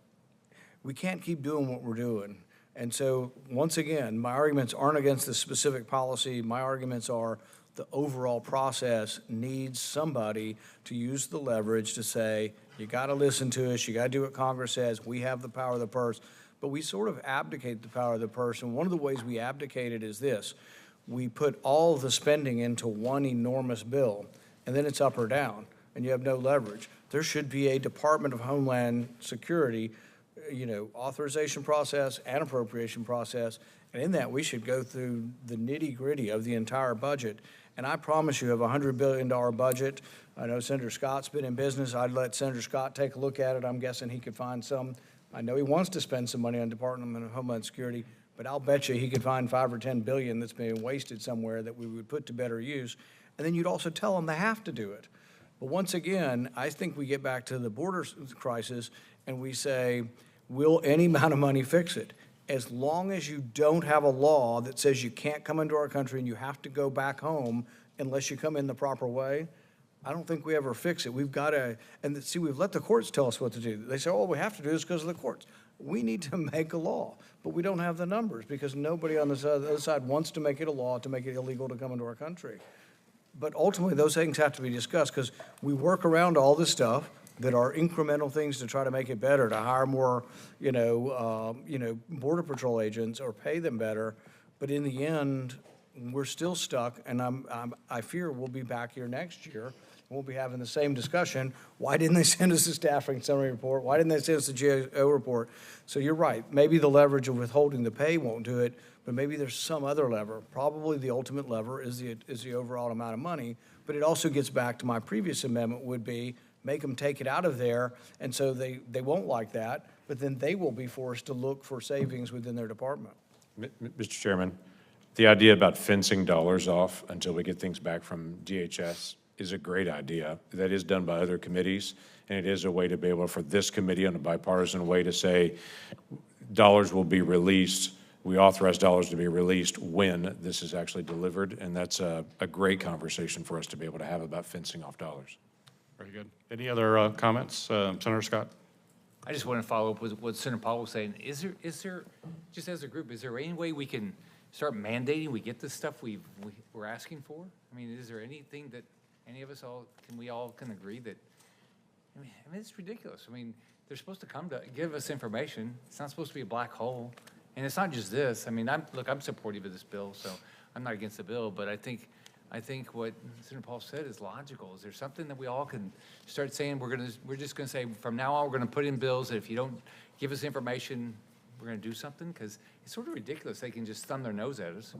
we can't keep doing what we're doing. And so, once again, my arguments aren't against the specific policy. My arguments are the overall process needs somebody to use the leverage to say, you got to listen to us, you got to do what Congress says, we have the power of the purse. But we sort of abdicate the power of the purse, and one of the ways we abdicate it is this. We put all the spending into one enormous bill, and then it's up or down, and you have no leverage. There should be a Department of Homeland Security authorization process and appropriation process. And in that, we should go through the nitty-gritty of the entire budget. And I promise you, have a $100 billion budget. I know Senator Scott's been in business. I'd let Senator Scott take a look at it. I'm guessing he could find some. I know he wants to spend some money on Department of Homeland Security, but I'll bet you he could find $5 or $10 billion that's being wasted somewhere that we would put to better use. And then you'd also tell them they have to do it. But once again, I think we get back to the border crisis and we say, will any amount of money fix it? As long as you don't have a law that says you can't come into our country and you have to go back home unless you come in the proper way, I don't think we ever fix it. We've got to, and see, we've let the courts tell us what to do. They say, oh, we have to do this because of the courts. We need to make a law, but we don't have the numbers because nobody on the other side wants to make it a law to make it illegal to come into our country. But ultimately, those things have to be discussed because we work around all this stuff that are incremental things to try to make it better, to hire more, Border Patrol agents or pay them better. But in the end, we're still stuck, and I fear we'll be back here next year. We'll be having the same discussion. Why didn't they send us a staffing summary report? Why didn't they send us a GAO report? So you're right. Maybe the leverage of withholding the pay won't do it, but maybe there's some other lever. Probably the ultimate lever is the overall amount of money. But it also gets back to my previous amendment would be make them take it out of there, and so they won't like that, but then they will be forced to look for savings within their department. Mr. Chairman, the idea about fencing dollars off until we get things back from DHS is a great idea. That is done by other committees, and it is a way to be able, for this committee on a bipartisan way, to say dollars will be released, we authorize dollars to be released when this is actually delivered, and that's a great conversation for us to be able to have about fencing off dollars. Very good. Any other comments? Senator Scott? I just want to follow up with what Senator Paul was saying. Is there, just as a group, is there any way we can start mandating we get this stuff we're asking for? I mean, is there anything that any of us we all can agree that, I mean, it's ridiculous. I mean, they're supposed to come to give us information. It's not supposed to be a black hole. And it's not just this. I mean, I'm supportive of this bill, so I'm not against the bill, but I think what Senator Paul said is logical. Is there something that we all can start saying, we're just gonna say, from now on, we're gonna put in bills that if you don't give us information, we're gonna do something? Because it's sort of ridiculous. They can just thumb their nose at us.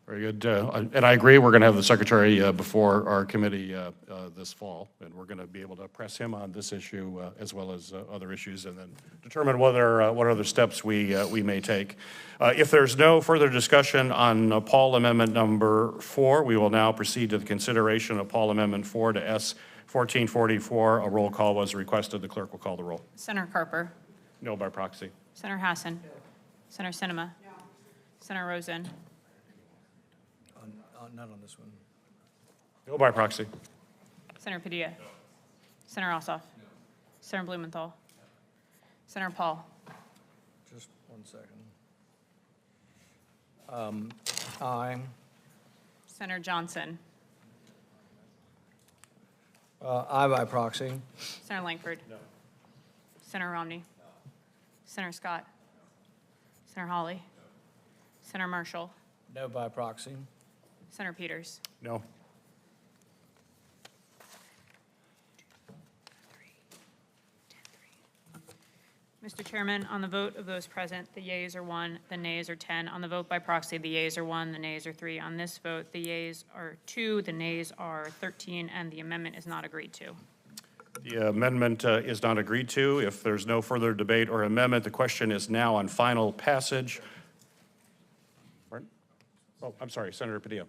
Very good. And I agree, we're going to have the secretary before our committee this fall, and we're going to be able to press him on this issue as well as other issues, and then determine what other steps we may take. If there's no further discussion on Paul Amendment number 4, we will now proceed to the consideration of Paul Amendment 4 to S 1444. A roll call was requested. The clerk will call the roll. Senator Carper. No by proxy. Senator Hassan. Senator Sinema. Senator Rosen. Not on this one. No by proxy. Senator Padilla. Senator Ossoff. Senator Blumenthal. Senator Paul. Just 1 second. Aye. Senator Johnson. Aye by proxy. Senator Langford. No. Senator Romney. No. Senator Scott. Senator Hawley. No. Senator Marshall. No by proxy. Senator Peters. No. Mr. Chairman, on the vote of those present, the yeas are 1, the nays are 10. On the vote by proxy, the yeas are 1, the nays are 3. On this vote, the yeas are 2, the nays are 13, and the amendment is not agreed to. The amendment is not agreed to. If there's no further debate or amendment, the question is now on final passage. Pardon? Oh, I'm sorry, Senator Padilla.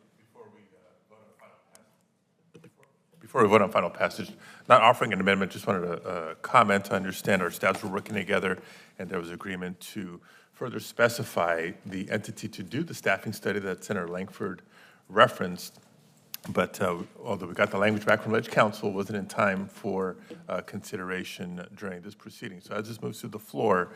Before we vote on final passage, not offering an amendment, just wanted to comment to understand our staffs were working together, and there was agreement to further specify the entity to do the staffing study that Senator Langford referenced. But although we got the language back from Ledge Council, it wasn't in time for consideration during this proceeding. So as this moves through the floor,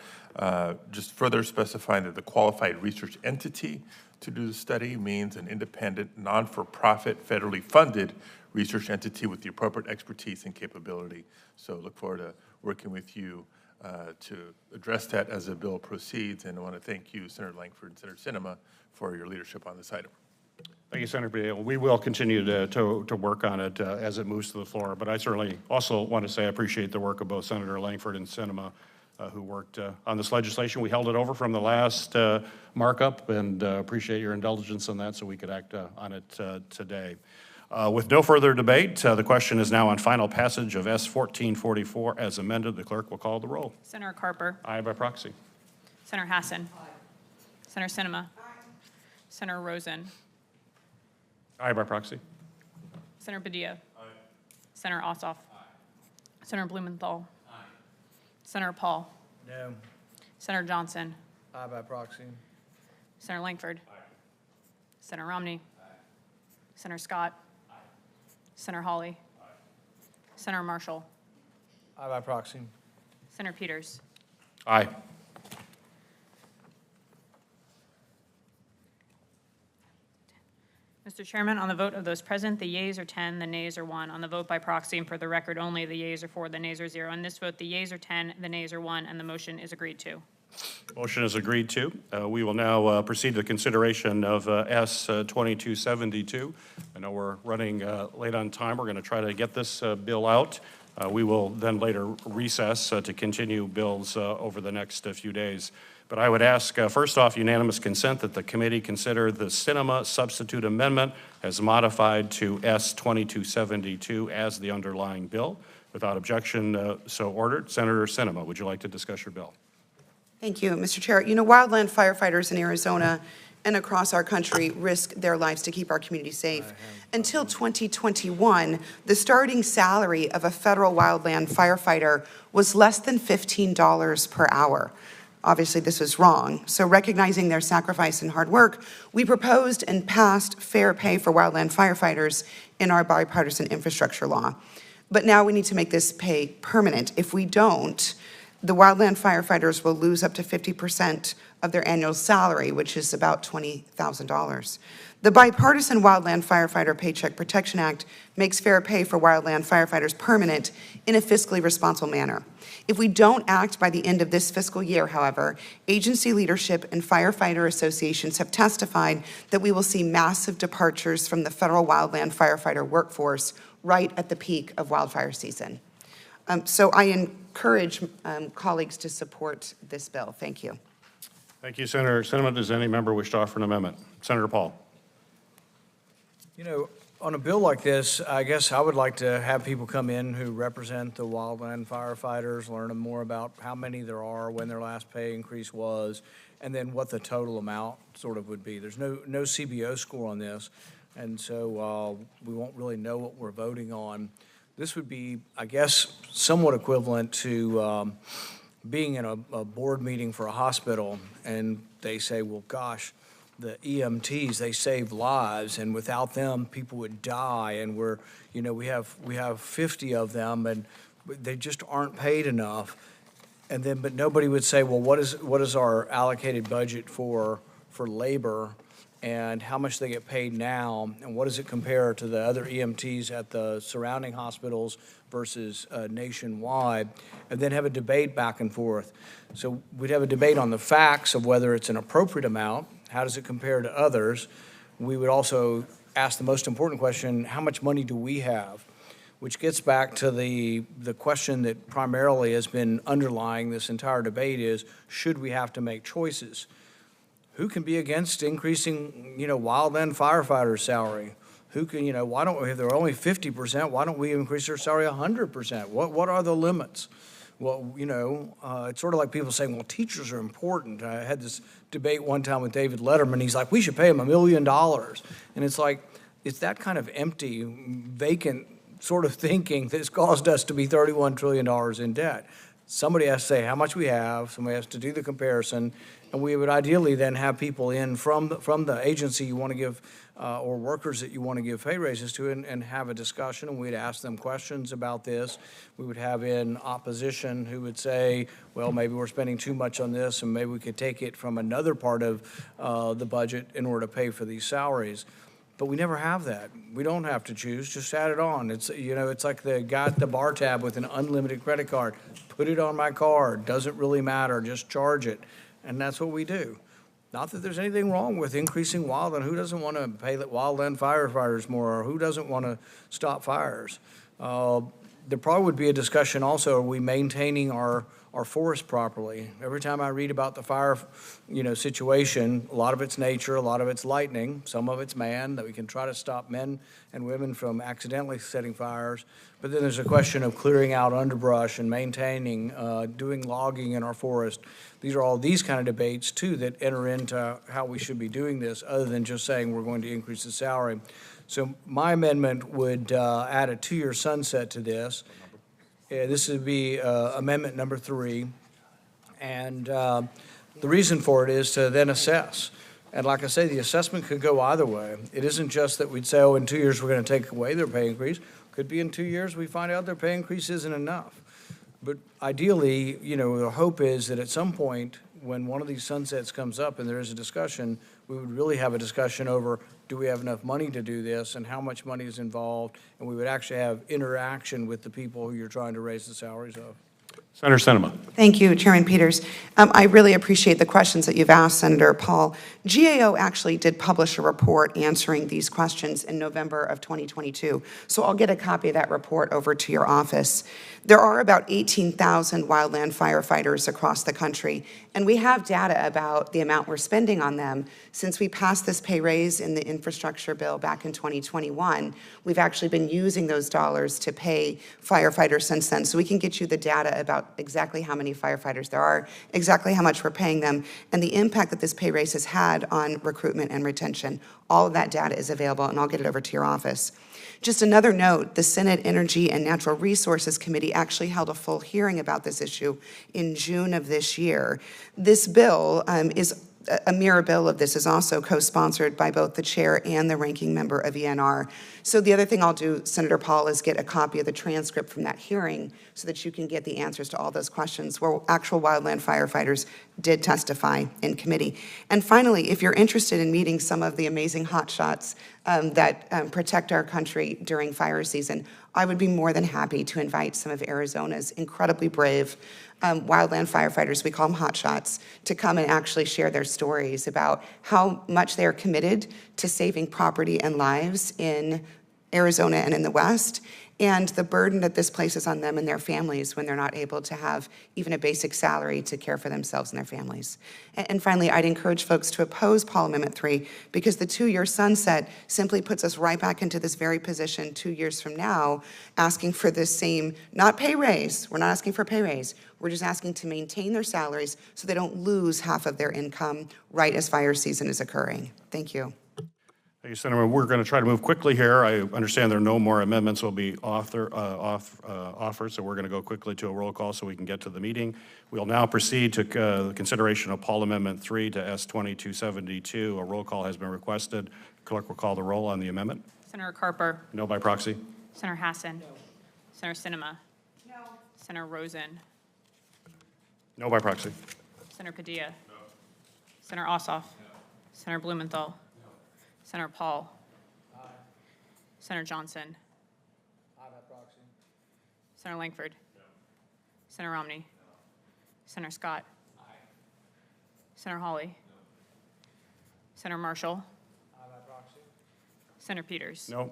just further specifying that the qualified research entity to do the study means an independent, non-for-profit, federally funded research entity with the appropriate expertise and capability. So look forward to working with you to address that as the bill proceeds. And I want to thank you, Senator Langford and Senator Sinema, for your leadership on this item. Thank you, Senator Padilla. We will continue to work on it as it moves to the floor. But I certainly also want to say I appreciate the work of both Senator Langford and Sinema who worked on this legislation. We held it over from the last markup, and appreciate your indulgence on that so we could act on it today. With no further debate, the question is now on final passage of S 1444 as amended. The clerk will call the roll. Senator Carper. Aye by proxy. Senator Hassan. Senator Sinema. Senator Rosen. Aye by proxy. Senator Padilla. Senator Ossoff. Senator Blumenthal. Senator Paul. No. Senator Johnson. Aye by proxy. Senator Langford. Senator Romney. Senator Scott. Senator Hawley. Senator Marshall. Aye by proxy. Senator Peters. Aye. Mr. Chairman, on the vote of those present, the yeas are 10, the nays are 1. On the vote by proxy, and for the record only, the yeas are 4, the nays are 0. On this vote, the yeas are 10, the nays are 1, and the motion is agreed to. Motion is agreed to. We will now proceed to the consideration of S 2272. I know we're running late on time. We're going to try to get this bill out. We will then later recess to continue bills over the next few days. But I would ask, first off, unanimous consent that the committee consider the cinema substitute amendment as modified to S 2272 as the underlying bill. Without objection, so ordered. Senator Sinema, would you like to discuss your bill? Thank you, Mr. Chair. You know, wildland firefighters in Arizona and across our country risk their lives to keep our community safe. Until 2021, the starting salary of a federal wildland firefighter was less than $15 per hour. Obviously, this was wrong. So recognizing their sacrifice and hard work, we proposed and passed fair pay for wildland firefighters in our bipartisan infrastructure law. But now we need to make this pay permanent. If we don't, the wildland firefighters will lose up to 50% of their annual salary, which is about $20,000. The bipartisan Wildland Firefighter Paycheck Protection Act makes fair pay for wildland firefighters permanent in a fiscally responsible manner. If we don't act by the end of this fiscal year, however, agency leadership and firefighter associations have testified that we will see massive departures from the federal wildland firefighter workforce right at the peak of wildfire season. So I encourage colleagues to support this bill. Thank you. Thank you, Senator Sinema. Does any member wish to offer an amendment? Senator Paul. You know, on a bill like this, I guess I would like to have people come in who represent the wildland firefighters, learn more about how many there are, when their last pay increase was, and then what the total amount sort of would be. There's no CBO score on this, and so we won't really know what we're voting on. This would be, I guess, somewhat equivalent to being in a board meeting for a hospital, and they say, well, gosh, the EMTs, they save lives, and without them, people would die, and we have 50 of them, and they just aren't paid enough. And then, but nobody would say, well, what is our allocated budget for labor, and how much they get paid now, and what does it compare to the other EMTs at the surrounding hospitals versus nationwide, and then have a debate back and forth. So we'd have a debate on the facts of whether it's an appropriate amount, how does it compare to others. We would also ask the most important question, how much money do we have? Which gets back to the question that primarily has been underlying this entire debate is, should we have to make choices? Who can be against increasing, wildland firefighter salary? Who can, why don't we, if they're only 50%, why don't we increase their salary 100%? What are the limits? Well, it's sort of like people saying, well, teachers are important. I had this debate one time with David Letterman. He's like, we should pay them $1 million. And it's like, it's that kind of empty, vacant sort of thinking that's caused us to be $31 trillion in debt. Somebody has to say how much we have, somebody has to do the comparison, and we would ideally then have people in from the agency you want to give, or workers that you want to give pay raises to, and have a discussion, and we'd ask them questions about this. We would have in opposition who would say, well, maybe we're spending too much on this, and maybe we could take it from another part of the budget in order to pay for these salaries. But we never have that. We don't have to choose, just add it on. It's, it's like the guy at the bar tab with an unlimited credit card. Put it on my card, doesn't really matter, just charge it. And that's what we do. Not that there's anything wrong with increasing wildland. Who doesn't want to pay the wildland firefighters more, or who doesn't want to stop fires? There probably would be a discussion also, are we maintaining our forest properly? Every time I read about the fire, situation, a lot of it's nature, a lot of it's lightning, some of it's man, that we can try to stop men and women from accidentally setting fires. But then there's a question of clearing out underbrush and maintaining, doing logging in our forest. These are all these kind of debates too that enter into how we should be doing this, other than just saying we're going to increase the salary. So my amendment would add a 2-year sunset to this. This would be amendment number 3. And the reason for it is to then assess. And like I say, the assessment could go either way. It isn't just that we'd say, oh, in 2 years, we're going to take away their pay increase. Could be in 2 years, we find out their pay increase isn't enough. But ideally, the hope is that at some point, when one of these sunsets comes up and there is a discussion, we would really have a discussion over, do we have enough money to do this, and how much money is involved, and we would actually have interaction with the people who you're trying to raise the salaries of. Senator Sinema. Thank you, Chairman Peters. I really appreciate the questions that you've asked, Senator Paul. GAO actually did publish a report answering these questions in November of 2022, so I'll get a copy of that report over to your office. There are about 18,000 wildland firefighters across the country, and we have data about the amount we're spending on them. Since we passed this pay raise in the infrastructure bill back in 2021, we've actually been using those dollars to pay firefighters since then, so we can get you the data about exactly how many firefighters there are, exactly how much we're paying them, and the impact that this pay raise has had on recruitment and retention. All of that data is available, and I'll get it over to your office. Just another note, the Senate Energy and Natural Resources Committee actually held a full hearing about this issue in June of this year. This bill is a mirror bill of this, is also co-sponsored by both the chair and the ranking member of ENR. So the other thing I'll do, Senator Paul, is get a copy of the transcript from that hearing so that you can get the answers to all those questions where actual wildland firefighters did testify in committee. And finally, if you're interested in meeting some of the amazing hotshots that protect our country during fire season, I would be more than happy to invite some of Arizona's incredibly brave wildland firefighters, we call them hotshots, to come and actually share their stories about how much they are committed to saving property and lives in Arizona and in the West, and the burden that this places on them and their families when they're not able to have even a basic salary to care for themselves and their families. And finally, I'd encourage folks to oppose Paul Amendment 3 because the 2-year sunset simply puts us right back into this very position 2 years from now, asking for this same, not pay raise, we're not asking for a pay raise, we're just asking to maintain their salaries so they don't lose half of their income right as fire season is occurring. Thank you. Thank you, Senator. We're going to try to move quickly here. I understand there are no more amendments will be offered, so we're going to go quickly to a roll call so we can get to the meeting. We'll now proceed to the consideration of Paul Amendment 3 to S2272. A roll call has been requested. Clerk will call the roll on the amendment. Senator Carper. No by proxy. Senator Hassan. No. Senator Sinema. No. Senator Rosen. No by proxy. Senator Padilla. No. Senator Ossoff. No. Senator Blumenthal. No. Senator Paul. Aye. Senator Johnson. Aye by proxy. Senator Langford. No. Senator Romney. No. Senator Scott. Aye. Senator Hawley. No. Senator Marshall. Aye by proxy. Senator Peters. No.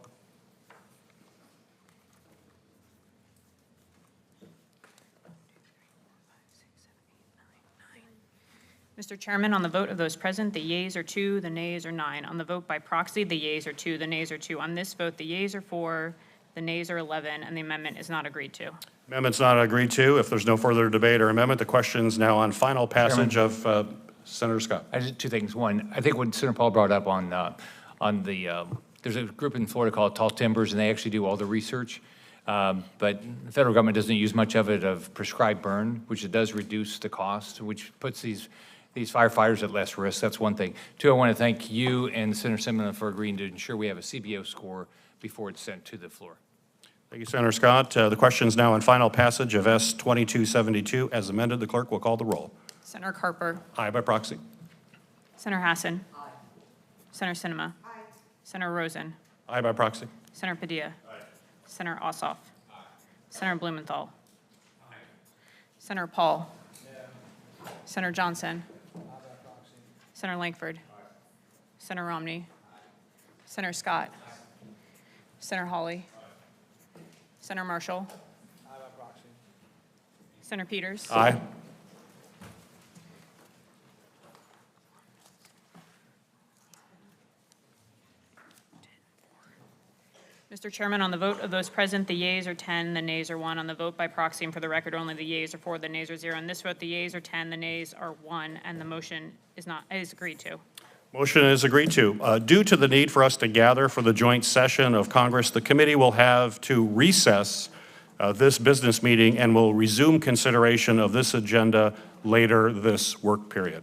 Mr. Chairman, on the vote of those present, the yeas are 2, the nays are 9. On the vote by proxy, the yeas are 2, the nays are 2. On this vote, the yeas are 4, the nays are 11, and the amendment is not agreed to. Amendment's not agreed to. If there's no further debate or amendment, the question is now on final passage of Senator Scott. I just 2 things. One, I think what Senator Paul brought up on the there's a group in Florida called Tall Timbers, and they actually do all the research. But the federal government doesn't use much of it of prescribed burn, which it does reduce the cost, which puts these firefighters at less risk. That's one thing. 2, I want to thank you and Senator Simon for agreeing to ensure we have a CBO score before it's sent to the floor. Thank you, Senator Scott. The question is now on final passage of S2272. As amended, the clerk will call the roll. Senator Carper. Aye by proxy. Senator Hassan. Aye. Senator Sinema. Aye. Senator Rosen. Aye by proxy. Senator Padilla. Aye. Senator Ossoff. Aye. Senator Blumenthal. Aye. Senator Paul. Yeah. Senator Johnson. Aye by proxy. Senator Langford. Aye. Senator Romney. Aye. Senator Scott. Aye. Senator Hawley. Aye. Senator Marshall. Senator Peters. Aye. Mr. Chairman, on the vote of those present, the yeas are 10, the nays are 1. On the vote by proxy, and for the record only, the yeas are 4, the nays are 0. On this vote, the yeas are 10, the nays are 1, and the motion is agreed to. Motion is agreed to. Due to the need for us to gather for the joint session of Congress, the committee will have to recess this business meeting and will resume consideration of this agenda later this work period.